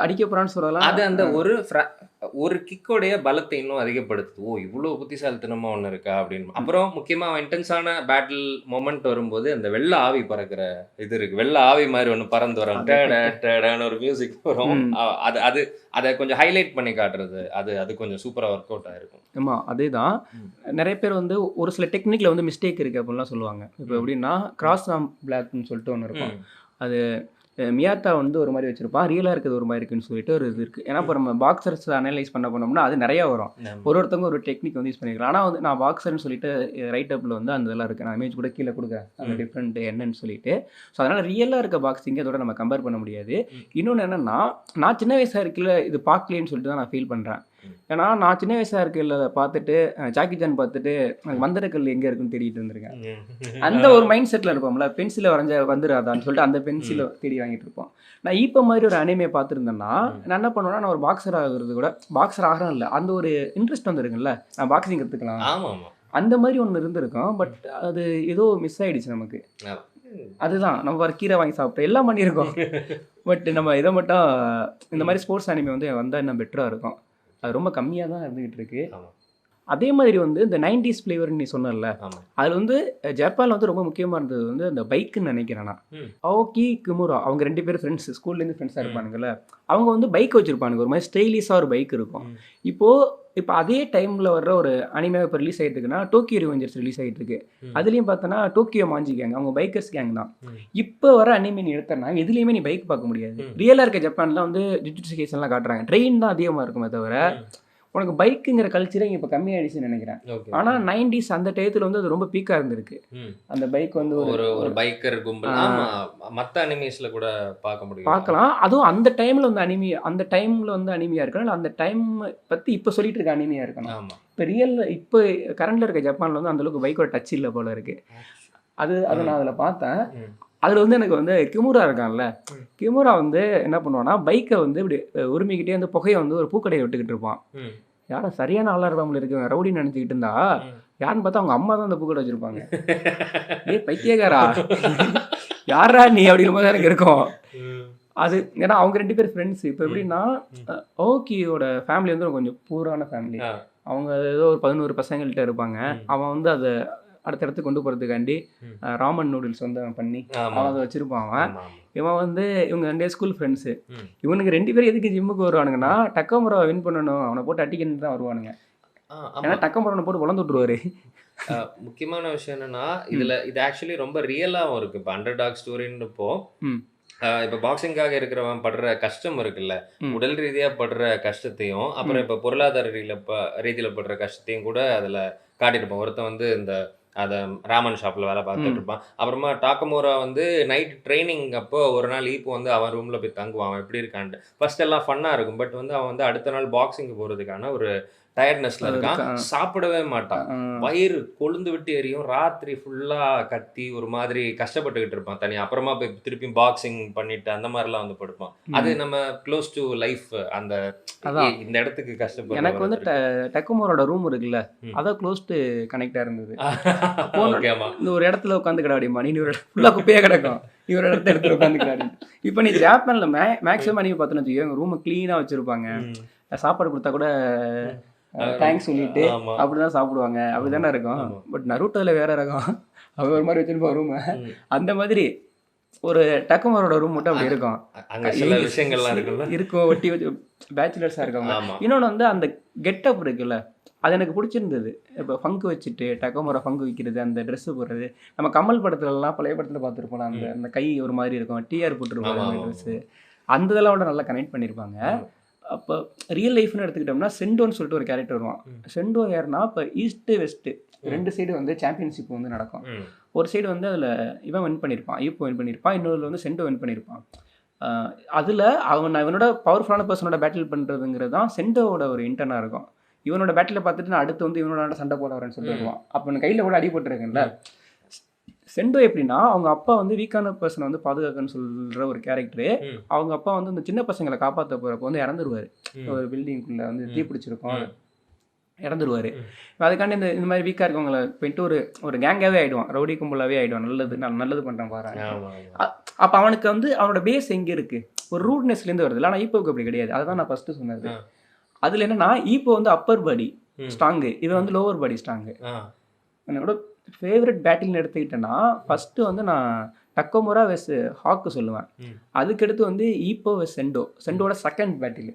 அடிக்க போறான்னு சொல்லலாம். அது அந்த ஒரு கிக்கோடைய பலத்தை இன்னும் அதிகப்படுத்துது. ஓ இவ்வளோ புத்திசாலித்தனமா ஒன்று இருக்கா அப்படின்னு. அப்புறம் முக்கியமா இன்டென்ஸான பேட்டில் மொமெண்ட் வரும்போது அந்த வெள்ள ஆவி பறக்கிற இது இருக்கு, வெள்ள ஆவி மாதிரி ஒன்று பறந்து வரும், டேடான்னு ஒரு மியூசிக் வரும். அது அதை கொஞ்சம் ஹைலைட் பண்ணி காட்டுறது, அது கொஞ்சம் சூப்பராக ஒர்க் அவுட் ஆயிருக்கும். ஆமாம், அதே தான். நிறைய பேர் வந்து ஒரு சில டெக்னிக்கில் வந்து மிஸ்டேக் இருக்குது அப்படின்லாம் சொல்லுவாங்க. இப்போ எப்படின்னா கிராஸ் ஆம் பிளாக்னு சொல்லிட்டு ஒன்று இருக்கும். அது மியாத்தா வந்து ஒரு மாதிரி வச்சிருப்பான், ரியலாக இருக்குது ஒரு மாதிரி இருக்குன்னு சொல்லிட்டு ஒரு இது இருக்குது. ஏன்னா இப்போ நம்ம பாக்ஸர்ஸ் அனலைஸ் பண்ண போனோம்னா அது நிறையா வரும். ஒருத்தவங்க ஒரு டெக்னிக் வந்து யூஸ் பண்ணிக்கலாம். ஆனால் வந்து நான் பாக்ஸர்னு சொல்லிட்டு ரைட் அப்பில் வந்து அந்த இதெல்லாம் இருக்குது, நான் இமேஜ் கூட கீழே கொடுக்குறேன் அந்த டிஃப்ரெண்ட் என்னன்னு சொல்லிட்டு. ஸோ அதனால் ரியலாக இருக்க பாக்ஸிங்கே அதோட நம்ம கம்பேர் பண்ண முடியாது. இன்னொன்று என்னென்னா, நான் சின்ன வயசாக இருக்கையில் இது பார்க்கலேன்னு சொல்லிட்டு தான் நான் ஃபீல் பண்ணுறேன். ஏன்னா நான் சின்ன வயசாக இருக்கையில் பார்த்துட்டு ஜாக்கி சான் பார்த்துட்டு எனக்கு வந்தரக்கல் எங்கே இருக்குன்னு தேடிட்டு இருந்திருக்கேன். அந்த ஒரு மைண்ட் செட்டில் இருப்போம்ல, பென்சிலை வரைஞ்ச வந்துடாதான்னு சொல்லிட்டு அந்த பென்சிலை தேடி வாங்கிட்டு இருப்போம். நான் இப்போ மாதிரி ஒரு அனிமே பார்த்துருந்தேன்னா நான் என்ன பண்ணுவேன்னா, நான் ஒரு பாக்ஸர் ஆகிறது கூட பாக்ஸர் ஆகிறேன் இல்லை, அந்த ஒரு இன்ட்ரெஸ்ட் வந்துருக்குல்ல, நான் பாக்ஸிங் கற்றுக்கலாம் அந்த மாதிரி ஒன்று இருந்திருக்கும். பட் அது ஏதோ மிஸ் ஆகிடுச்சு நமக்கு. அதுதான் நம்ம ஒரு கீரை வாங்கி சாப்பிட்டோம், எல்லாம் பண்ணியிருக்கோம். பட் நம்ம இதை மட்டும் இந்த மாதிரி ஸ்போர்ட்ஸ் அனிமே வந்து வந்தால் இன்னும் பெட்டராக இருக்கும். அது ரொம்ப கம்மியாக தான் இருந்துகிட்டு இருக்கு. அதே மாதிரி வந்து இந்த 90s ஃப்ளேவர்னு நீ சொன்னல, அதில் வந்து ஜப்பானில் வந்து ரொம்ப முக்கியமாக இருந்தது வந்து அந்த பைக்குன்னு நினைக்கிறேன் நான். அவோகி கிமுரா அவங்க 2 பேரும் ஃப்ரெண்ட்ஸ், ஸ்கூல்லேருந்து ஃப்ரெண்ட்ஸாக இருப்பானுங்கள்ல. அவங்க வந்து பைக் வச்சுருப்பானுங்க, ஒரு மாதிரி ஸ்டைலிஷாக ஒரு பைக் இருக்கும். இப்போ அதே டைமில் வர்ற ஒரு அனிமே இப்போ ரிலீஸ் ஆகிட்டு இருக்குன்னா டோக்கியோ ரிவெஞ்சர்ஸ் ரிலீஸ் ஆகிட்டு இருக்கு. அதுலேயும் பார்த்தோன்னா டோக்கியோ மாஞ்சி கேங், அவங்க பைக்கர்ஸ் கேங் தான். இப்போ வர அனிமே நீ எடுத்தனா எதுலேயுமே நீ பைக் பார்க்க முடியாது. ரியலாக இருக்க ஜப்பானில் வந்து ஜுஜுட்சு கைசன்லாம் காட்டுறாங்க, ட்ரெயின் தான் அதிகமாக இருக்குமே தவிர உனக்கு பைக்குங்கிற கல்ச்சரே இப்போ கம்மியாயிடுச்சுன்னு நினைக்கிறேன். ஆனால் 90s அந்த டயத்தில் வந்து அது ரொம்ப பீக்காக இருந்திருக்கு. அந்த பைக் வந்து ஒரு பைக்கர் கும்பல் மற்ற அனிமேஸில் கூட பார்க்கலாம். அதுவும் அந்த டைமில் வந்து அந்த டைமில் வந்து அனிமையாக இருக்கணும், அந்த டைம் பற்றி இப்போ சொல்லிட்டு இருக்க அனிமையாக இருக்கணும். இப்போ கரண்டில் இருக்க ஜப்பானில் வந்து அந்தளவுக்கு பைக்கோட டச் இல்லை போல இருக்குது. அதை நான் அதில் பார்த்தேன். அதில் வந்து எனக்கு வந்து கிமுரா இருக்கான்ல, கிமுரா வந்து என்ன பண்ணுவான்னா பைக்கை வந்து இப்படி உரிமைக்கிட்டே அந்த புகையை வந்து ஒரு பூக்கடையை விட்டுக்கிட்டு இருப்பான். யாரும் சரியான ஆளாக இருப்பாமல் இருக்கு, ரவுடின்னு நினச்சிக்கிட்டு இருந்தா யாருன்னு பார்த்தா அவங்க அம்மா தான் அந்த பூக்கடை வச்சுருப்பாங்க. ஏ பைத்தியக்காரா யாரா நீ அப்படிங்கிற மாதிரி எனக்கு இருக்கும். அது ஏன்னா அவங்க 2 பேர் ஃப்ரெண்ட்ஸ். இப்போ எப்படின்னா ஓகியோட ஃபேமிலி வந்து கொஞ்சம் பூரான ஃபேமிலி. அவங்க ஏதோ ஒரு 11 பசங்கள்கிட்ட இருப்பாங்க. அவன் வந்து அதை அடுத்த இடத்துக்கு கொண்டு போகிறதுக்காண்டி ராமன் நூடுல்ஸ் வந்து அவன் பண்ணி அவன் அதை வச்சுருப்பான். இவன் வந்து இவங்க 2 ஸ்கூல் ஃப்ரெண்ட்ஸு. இவனுக்கு 2 பேரும் எதுக்கு ஜிம்முக்கு வருவானுங்கன்னா டக்கமுரா வின் பண்ணணும், அவனை போட்டு அட்டிக்கன்னு தான் வருவானுங்க. ஏன்னா டக்கமுரா போட்டு வளர்ந்து விட்ருவாரு. முக்கியமான விஷயம் என்னன்னா இது ஆக்சுவலி ரொம்ப ரியலாகவும் இருக்குது. இப்போ அண்டர்டாக் ஸ்டோரின்றப்போ இப்போ பாக்ஸிங்காக இருக்கிறவன் படுற கஷ்டம் இருக்குல்ல, உடல் ரீதியாக படுற கஷ்டத்தையும் அப்புறம் இப்போ பொருளாதார ரீதியில் படுற கஷ்டத்தையும் கூட அதில் காட்டியிருப்போம். ஒருத்தன் வந்து இந்த அதை ராமன் ஷாப்பில் வேலை பார்த்துட்டு இருப்பான். அப்புறமா டாக்கமோரா வந்து நைட் ட்ரைனிங் அப்போ ஒரு நாள் ஈப்பு வந்து அவன் ரூமில் போய் தங்குவான். அவன் எப்படி இருக்கான்ட்டு ஃபர்ஸ்ட் எல்லாம் ஃபன்னாக இருக்கும். பட் வந்து அவன் வந்து அடுத்த நாள் பாக்ஸிங்கு போகிறதுக்கான ஒரு டயர்ட்னஸ்ல இருக்கான், சாப்பிடவே மாட்டான், வயிறு கொழுந்து விட்டு எரியும், ராத்திரி ஃபுல்லா கத்தி ஒரு மாதிரி கஷ்டப்பட்டுக்கிட்டு இருப்பான் தனியா. அப்புறமா போய் திருப்பி பாக்ஸிங் பண்ணிட்டு அந்த மாதிரிலாம் வந்து படுப்பான். அது நம்ம க்ளோஸ் டு லைஃப். அந்த இந்த இடத்துக்கு கஷ்டப்படும். எனக்கு வந்து டக்குமோரோட ரூம் இருக்குல்ல, அதான் க்ளோஸ் டு கனெக்டா இருந்தது. இந்த ஒரு இடத்துல உட்காந்து கிடாடிமா, நீ ஒரு ஃபுல்லா குப்பையா கிடக்கும், இவரோட இடத்த எடுத்து உட்காந்து கிடாடி. இப்போ நீ ஜப்பான்ல மேக்ஸிமம் அனிமே பார்த்தோன்னு வச்சுக்கோ, எங்க ரூமை கிளீனா வச்சிருப்பாங்க. சாப்பாடு கொடுத்தா கூட தேங்க்ஸ் சொல்லிட்டு அப்படிதான் சாப்பிடுவாங்க. அப்படிதானே இருக்கும். பட் நருட்டோல வேற ரகம், அவ ஒரு மாதிரி வச்சிருப்பா ரூம். அந்த மாதிரி ஒரு டக்குமரோட ரூம் மட்டும் அப்படி இருக்கும். இருக்கும் ஒட்டி வச்சு பேச்சுலர்ஸா இருக்காங்க. இன்னொன்று வந்து அந்த கெட்டப் இருக்குல்ல, அது எனக்கு பிடிச்சிருந்தது. இப்போ ஃபங்கு வச்சுட்டு டக்குமரா ஃபங்கு வைக்கிறது, அந்த ட்ரெஸ்ஸு போடுறது, நம்ம கமல் படத்துலலாம் பழைய படத்தில் பார்த்துருப்போம். அந்த கை ஒரு மாதிரி இருக்கும், டிஆர் போட்டுருப்பாங்க ட்ரெஸ்ஸு, அந்த இதெல்லாம் விட நல்லா கனெக்ட் பண்ணியிருப்பாங்க. அப்போ ரியல் லைஃப்னு எடுத்துக்கிட்டோம்னா செண்டோன்னு சொல்லிட்டு ஒரு கேரக்டர் வருவான். செண்டோ யாருன்னா இப்போ ஈஸ்ட்டு வெஸ்ட்டு ரெண்டு சைடு வந்து சாம்பியன்ஷிப் வந்து நடக்கும். ஒரு சைடு வந்து அதில் இவன் வின் பண்ணியிருப்பான், ஈப்போ வின் பண்ணியிருப்பான், இன்னொரு வந்து செண்டோ வின் பண்ணியிருப்பான். அதில் இவனோட பவர்ஃபுல்லான பர்சனோட பேட்டில் பண்ணுறதுங்கிறது தான் செண்டோவோட ஒரு இன்டர்னாக இருக்கும். இவனோட பேட்டில் பார்த்துட்டு நான் அடுத்து வந்து இவனோட சண்டை போட வரேன்னு சொல்லிட்டு வருவான். அப்போ எனக்கு கையில் கூட அடிபட்டுருக்குல்ல. செண்டோ எப்படின்னா அவங்க அப்பா வந்து வீக்கான பர்சனை வந்து பாதுகாக்கன்னு சொல்கிற ஒரு கேரக்டரு. அவங்க அப்பா வந்து இந்த சின்ன பசங்களை காப்பாற்ற போகிறப்ப வந்து இறந்துருவார். ஒரு பில்டிங்குள்ளே வந்து தீ பிடிச்சிருக்கும், இறந்துருவார். அதுக்காண்டி இந்த மாதிரி வீக்காக இருக்கவங்களை போயிட்டு ஒரு கேங்காகவே ஆகிடுவான், ரவுடி கும்பலாகவே ஆகிடுவான். நல்லது பண்ணுறான் பாரு. அப்போ அவனுக்கு வந்து அவனோட பேஸ் எங்கே இருக்குது, ஒரு ரூட்னஸ்லேருந்து வருது. ஆனால் ஈப்போவுக்கு அப்படி கிடையாது. அதுதான் நான் ஃபஸ்ட்டு சொன்னது. அதில் என்னென்னா ஈப்போ வந்து அப்பர் பாடி ஸ்ட்ராங்கு, இவன் வந்து லோவர் பாடி ஸ்ட்ராங்கு. என்னோட ஃபேவரட் பேட்டில்னு எடுத்துக்கிட்டேன்னா ஃபஸ்ட்டு வந்து நான் டக்கோமுரா வெஸ் ஹாக்கு சொல்லுவேன். அதுக்கடுத்து வந்து ஈப்போ வெஸ் செண்டோட செகண்ட் பேட்டில்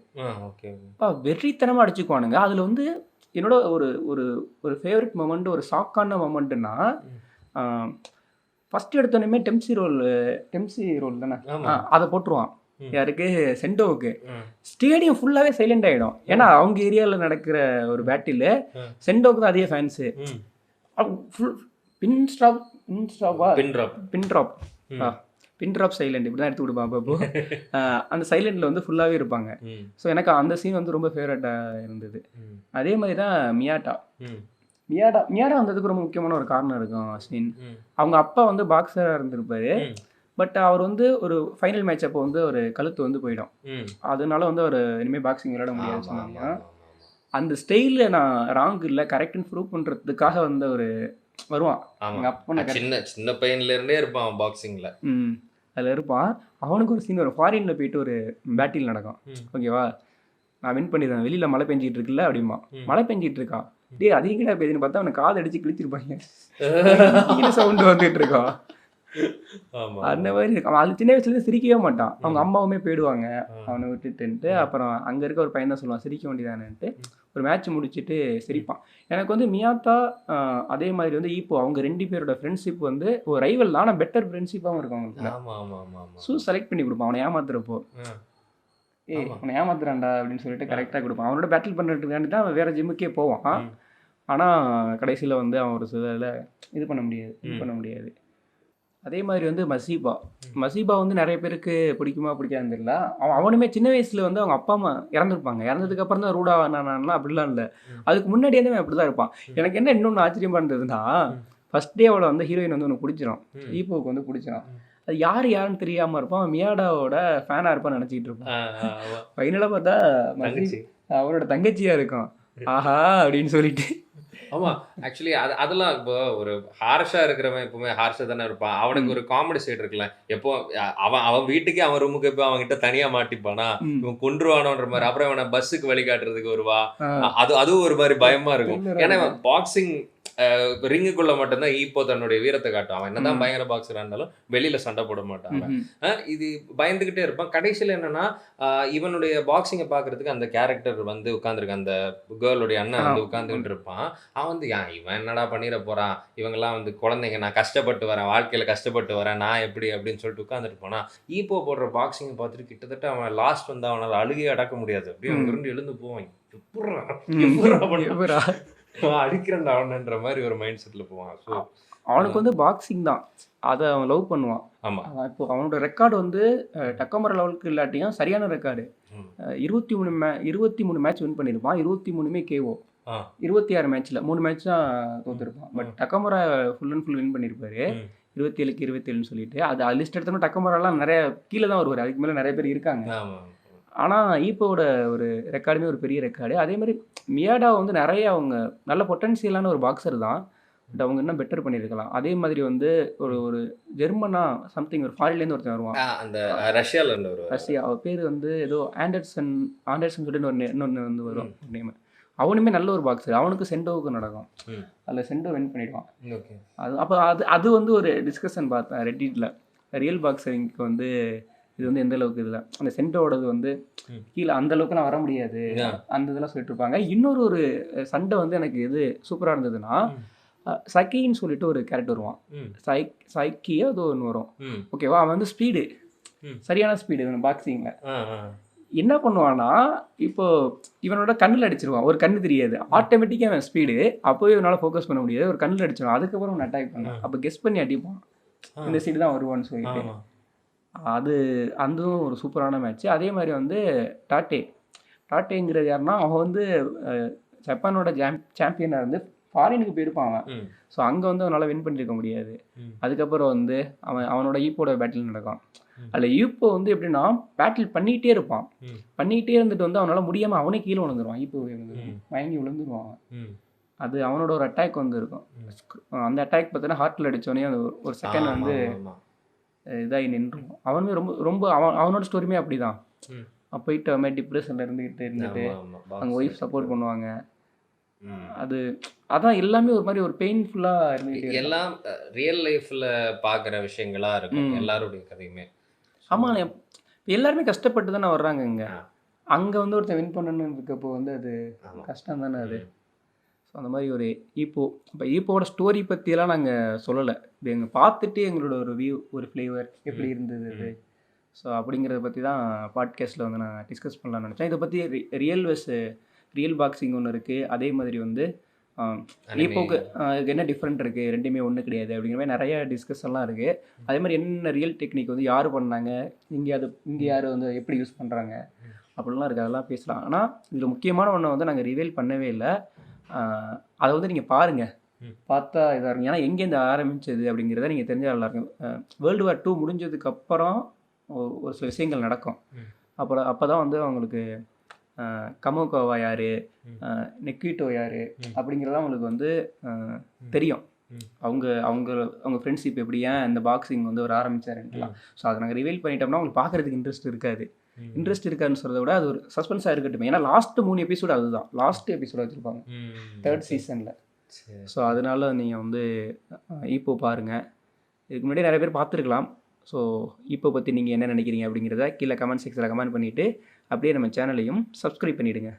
வெறித்தனமாக அடிச்சுக்குவானுங்க. அதில் வந்து என்னோட ஒரு ஒரு ஒரு ஃபேவரட் மொமெண்ட், ஒரு ஷாக்கான மொமெண்ட்டுன்னா ஃபஸ்ட்டு எடுத்தோடனே டெம்சி ரோல் தானே அதை போட்டுருவான். யாருக்கு? செண்டோவுக்கு. ஸ்டேடியம் ஃபுல்லாகவே சைலண்ட் ஆகிடும். ஏன்னா அவங்க ஏரியாவில் நடக்கிற ஒரு பேட்டில் செண்டோவுக்கு தான் அதிக ஃபேன்ஸு. பின் ட்ராப் சைலண்ட் இப்படி தான் எடுத்து விடுப்பான் அப்போ. அந்த சைலண்டில் வந்து ஃபுல்லாகவே இருப்பாங்க. ஸோ எனக்கு அந்த சீன் வந்து ரொம்ப ஃபேவரட்டாக இருந்தது. அதே மாதிரி தான் மியாடா வந்ததுக்கு ரொம்ப முக்கியமான ஒரு காரணம் இருக்கும் அஸ்வின். அவங்க அப்பா வந்து பாக்ஸராக இருந்திருப்பாரு. பட் அவர் வந்து ஒரு ஃபைனல் மேட்ச் அப்போ வந்து ஒரு கழுத்து வந்து போயிடும். அதனால வந்து அவர் இனிமேல் பாக்ஸிங் விளையாட முடியாதுன்னு சொன்னாங்க. அந்த ஸ்டைலில் நான் ராங் இல்லை கரெக்டுன்னு ப்ரூவ் பண்ணுறதுக்காக வந்து ஒரு வருவான். சின்ன பையன்ல இருந்தே இருப்பான் பாக்ஸிங்ல. அதில் இருப்பான். அவனுக்கு ஒரு சீன், ஒரு ஃபாரின்ல போயிட்டு ஒரு பேட்டில் நடக்கும். ஓகேவா, நான் வின் பண்ணிடுறேன், வெளியில் மழை பெஞ்சிட்டு இருக்குல்ல அப்படிமா. மழை பெஞ்சிட்டு இருக்கான், டே அதிக கிட்ட பேசுன்னு பார்த்தா அவனை காது அடிச்சு கிழிச்சிருப்பாங்க. சவுண்டு வந்துட்டு இருக்கான். அந்த மாதிரி இருக்கும். அது சின்ன வயசுலேருந்து சிரிக்கவே மாட்டான். அவங்க அம்மாவுமே போயிடுவாங்க அவனை விட்டுட்டுன்ட்டு. அப்புறம் அங்கே இருக்க ஒரு பையன் தான் சொல்லுவான் சிரிக்க வேண்டியதானேன்ட்டு. ஒரு மேட்ச் முடிச்சுட்டு சிரிப்பான். எனக்கு வந்து மியாத்தா அதே மாதிரி வந்து ஈப்போ அவங்க ரெண்டு பேரோட ஃப்ரெண்ட்ஷிப் வந்து ஒரு ரைவல் தான், ஆனால் பெட்டர் ஃப்ரெண்ட்ஷிப்பாகவும் இருக்கும் அவங்களுக்கு. செலக்ட் பண்ணி கொடுப்பான் அவனை ஏமாத்துறப்போ. அவனை ஏமாத்துறான்டா அப்படின்னு சொல்லிட்டு கரெக்டாக கொடுப்பான். அவனோட பேட்டில் பண்ணுறதுக்காண்டி தான் அவன் வேறு ஜிம்முக்கே போவான். ஆனால் கடைசியில் வந்து அவன் ஒரு சில இது பண்ண முடியாது. அதே மாதிரி வந்து மசீபா வந்து நிறைய பேருக்கு பிடிக்குமா பிடிக்காதுன்னு தெரியல. அவனுமே சின்ன வயசில் வந்து அவங்க அப்பா அம்மா இறந்துருப்பாங்க. இறந்ததுக்கப்புறம் தான் ரூடா நானா அப்படிலாம் இல்லை. அதுக்கு முன்னாடியே வந்து அப்படி தான் இருப்பான். எனக்கு என்ன இன்னொன்று ஆச்சரியமாக இருந்ததுன்னா ஃபஸ்ட் டே அவளை வந்து ஹீரோயின் வந்து ஒன்று பிடிச்சிடும், ஈப்போவுக்கு வந்து பிடிச்சிடும். அது யாருன்னு தெரியாமல் இருப்பான். மியாடாவோட ஃபேனாக இருப்பான்னு நினச்சிக்கிட்டு இருப்பான். ஃபைனலாக பார்த்தா அவரோட தங்கச்சியாக இருக்கும். ஆஹா அப்படின்னு சொல்லிட்டு. ஆமாம், ஆக்சுவலி அதெல்லாம் இப்போ ஒரு ஹார்ஷாக இருக்கிறவன் எப்பவுமே ஹார்ஷாக தானே இருப்பான். அவனுக்கு ஒரு காமெடி சைடு இருக்குல்ல. எப்போ அவன் வீட்டுக்கே அவன் ரூமுக்கு போய் அவன்கிட்ட தனியாக மாட்டிப்பானா, இவன் கொன்றுவானோன்ற மாதிரி. அப்புறம் அவனை பஸ்ஸுக்கு வழிகாட்டுறதுக்கு வருவா. அதுவும் ஒரு மாதிரி பயமா இருக்கும். ஏன்னா பாக்ஸிங் ரிங்குக்குள்ள மட்டும்தான் ஈப்போ தன்னுடைய வீரத்தை காட்டும். அவன் என்னதான் பயங்கர பாக்ஸரா இருந்தாலும் வெளியில சண்டை போட மாட்டான். இது பயந்துகிட்டே இருப்பான். கடைசியில் என்னன்னா இவனுடைய பாக்ஸிங்கை பாக்குறதுக்கு அந்த கேரக்டர் வந்து உட்காந்துருக்கான். அந்த கேர்ளுடைய அண்ணன் வந்து உட்காந்துக்கிட்டு இருப்பான். அவன் வந்து இவன் என்னடா பண்ணிட போறான், இவங்கெல்லாம் வந்து குழந்தைங்க, நான் கஷ்டப்பட்டு வரேன், வாழ்க்கையில கஷ்டப்பட்டு வரேன், நான் எப்படி அப்படின்னு சொல்லிட்டு உட்காந்துட்டு போனா. ஈப்போ போடுற பாக்ஸிங்கை பார்த்துட்டு கிட்டத்தட்ட அவன் லாஸ்ட் வந்து அவனால் அழுகையே அடக்க முடியாது. அப்படியே அங்கிருந்து எழுந்து போவான். அடிக்கிறேன்டா அவனன்ற மாதிரி ஒரு மைண்ட் செட்டில் போவான். ஸோ அவனுக்கு வந்து பாக்ஸிங் தான், அதை அவன் லவ் பண்ணுவான். ஆமாம், இப்போ அவனோட ரெக்கார்டு வந்து டக்கோமரா லெவலுக்கு இல்லாட்டியும் சரியான ரெக்கார்டு. 23 மேட்ச் வின் பண்ணியிருப்பான். 23மே கேஓ. 26 மேட்ச்சில் 3 மேட்ச் தான் தோற்றுருப்பான். பட் டக்கோமரா ஃபுல் அண்ட் ஃபுல் வின் பண்ணியிருப்பாரு. 27க்கு 27ன்னு சொல்லிட்டு. அது லிஸ்ட் எடுத்தோம்னா டக்கோமராலாம் நிறைய கீழே தான் வருவார். அதுக்கு மேலே நிறைய பேர் இருக்காங்க. ஆனால் ஈப்போவோட ஒரு ரெக்கார்டுமே ஒரு பெரிய ரெக்கார்டு. அதே மாதிரி மியாடா வந்து நிறைய அவங்க நல்ல பொட்டன்ஷியலான ஒரு பாக்ஸர் தான். பட் அவங்க இன்னும் பெட்டர் பண்ணியிருக்கலாம். அதே மாதிரி வந்து ஒரு ஜெர்மனா சம்திங் ஒரு ஃபாரின்லேருந்து ஒருத்தன் வருவான். அந்த ரஷ்யா அவர் பேர் வந்து ஏதோ ஆண்டர்சன் சொல்லிட்டு இன்னொன்று வந்து வரும் நேம். அவனுமே நல்ல ஒரு பாக்ஸர். அவனுக்கு செண்டோவுக்கு நடக்கும். அதில் செண்டோ வின் பண்ணிடுவான். அது அப்போ அது வந்து ஒரு டிஸ்கஷன் பார்த்தேன் ரெட்டிட்டில். ரியல் பாக்ஸரிங்க்கு வந்து இது வந்து எந்த அளவுக்கு இதில் அந்த செண்டோடது வந்து கீழே அந்த அளவுக்குலாம் வர முடியாது அந்த இதெல்லாம் சொல்லிட்டு இருப்பாங்க. இன்னொரு சண்டை வந்து எனக்கு எது சூப்பராக இருந்ததுன்னா சக்கின்னு சொல்லிட்டு ஒரு கேரக்டர் வருவான். சைக்கியோ அது ஒன்று வரும். ஓகேவா, அவன் வந்து ஸ்பீடு சரியான ஸ்பீடு பாக்ஸிங்கில். என்ன பண்ணுவான்னா, இப்போ இவனோட கண்ணில் அடிச்சிருவான். ஒரு கண்ணு தெரியாது. ஆட்டோமேட்டிக்காக அவன் ஸ்பீடு. அப்போவே இவனால் ஃபோக்கஸ் பண்ண முடியாது. ஒரு கண்ணில் அடிச்சிருவான். அதுக்கப்புறம் அவன் அட்டாக் பண்ணான். அப்போ கெஸ் பண்ணி அடிப்பான். இந்த சைடு தான் வருவான்னு சொல்லிட்டு. ஆமா. அது அதுவும் ஒரு சூப்பரான மேட்ச். அதே மாதிரி வந்து டாட்டேங்கிறது யாருன்னா, அவன் வந்து ஜப்பானோட சாம்பியனாக இருந்து ஃபாரினுக்கு போயிருப்பான் அவன். ம். ஸோ அங்கே வந்து அவனால் வின் பண்ணியிருக்க முடியாது. ம். அதுக்கப்புறம் வந்து அவனோட ஈப்போட பேட்டில் நடக்கும். ம். அதில் ஈப்போ வந்து எப்படின்னா பேட்டில் பண்ணிகிட்டே இருப்பான். ம். பண்ணிகிட்டே இருந்துட்டு வந்து அவனால் முடியாமல் அவனே கீழே விழுந்துருவான். ஈப்போ விழுந்துருவான். ம். மயங்கி விழுந்துருவான் அவன். ம். அது அவனோட ஒரு அட்டாக் வந்து இருக்கும். ம். அந்த அட்டாக் பார்த்தீங்கன்னா ஹார்ட்டில் அடித்தோடனே அந்த ஒரு செகண்ட் ஆமா, வந்து ஆமா. இதாகி நின்றுடும். அவனுமே ரொம்ப ரொம்ப அவனோட ஸ்டோரியுமே அப்படி தான். ம். போயிட்டு அவன் டிப்ரெஷனில் இருந்துட்டு ஆமா, ஆமா. அவங்க ஒய்ஃப் சப்போர்ட் பண்ணுவாங்க. ம். அதான் எல்லாமே ஒரு மாதிரி ஒரு பெயின்ஃபுல்லாக இருந்துகிட்டே எல்லாம் ரியல் லைஃப்ல பார்க்குற விஷயங்களா இருக்கும் ம். எல்லாருடைய கதையுமே. ஆமாம், எல்லாருமே கஷ்டப்பட்டு தானே வர்றாங்க இங்கே. ஆ. அங்கே வந்து ஒருத்தன் வின் பண்ணணும்னு இருக்கப்போ வந்து அது ஆமா. கஷ்டம் தானே அது. ம். ஸோ அந்த மாதிரி ஒரு இப்போ ஈப்போட ஸ்டோரி பற்றியெல்லாம் நாங்கள் சொல்லலை. இது எங்கள் பார்த்துட்டு எங்களோட ஒரு வியூ ஒரு ஃப்ளேவர் எப்படி இருந்தது அது. ஸோ அப்படிங்கிறத பற்றி தான் பாட்காஸ்ட்டில் வந்து நான் டிஸ்கஸ் பண்ணலாம்னு நினச்சேன். இதை பற்றி ரியல் பாக்ஸிங் ஒன்று இருக்குது. அதே மாதிரி வந்து ஈப்போக்கு என்ன டிஃப்ரெண்ட் இருக்குது, ரெண்டுமே ஒன்று கிடையாது அப்படிங்கிற மாதிரி நிறைய டிஸ்கஷன்லாம் இருக்குது. அதே மாதிரி என்ன ரியல் டெக்னிக் வந்து யார் பண்ணாங்க, இங்கே யார் வந்து எப்படி யூஸ் பண்ணுறாங்க அப்படிலாம் இருக்குது. அதெல்லாம் பேசலாம். ஆனால் இதில் முக்கியமான ஒன்றை வந்து நாங்கள் ரிவீல் பண்ணவே இல்லை. அதை வந்து நீங்கள் பாருங்கள், பார்த்தா இதாக இருக்கும். ஏன்னா எங்கேருந்து ஆரம்பிச்சது அப்படிங்கிறத நீங்கள் தெரிஞ்சால் நல்லாயிருக்கும். வேர்ல்டு வார் 2 முடிஞ்சதுக்கப்புறம் ஒரு சில விஷயங்கள் நடக்கும். அப்போ தான் வந்து அவங்களுக்கு கமோகோவா யார், நெக்கிட்டோ யார் அப்படிங்கிறத அவங்களுக்கு வந்து தெரியும். அவங்க ஃப்ரெண்ட்ஷிப் எப்படி, ஏன் இந்த பாக்ஸிங் வந்து ஒரு ஆரம்பித்தாருன்ட்டுலாம். ஸோ அதை நாங்கள் ரிவீல் பண்ணிட்டோம்னா அவங்களுக்கு பார்க்குறதுக்கு இன்ட்ரெஸ்ட் இருக்காது. இன்ட்ரெஸ்ட் இருக்காதுன்னு சொல்கிறத விட அது ஒரு சஸ்பென்ஸாக இருக்கட்டும். ஏன்னா லாஸ்ட் 3 எபிசோடு அதுதான் லாஸ்ட் எபிசோடு வச்சுருப்பாங்க 3rd சீசனில். ஸோ அதனால நீங்கள் வந்து ஈப்போ பாருங்கள். இதுக்கு முன்னாடி நிறைய பேர் பார்த்துருக்கலாம். ஸோ ஈப்போ பற்றி நீங்கள் என்ன நினைக்கிறீங்க அப்படிங்கிறத கீழே கமெண்ட் செக்ஷனில் கமெண்ட் பண்ணிவிட்டு அப்படியே நம்ம சேனலையும் சப்ஸ்கிரைப் பண்ணிவிடுங்க.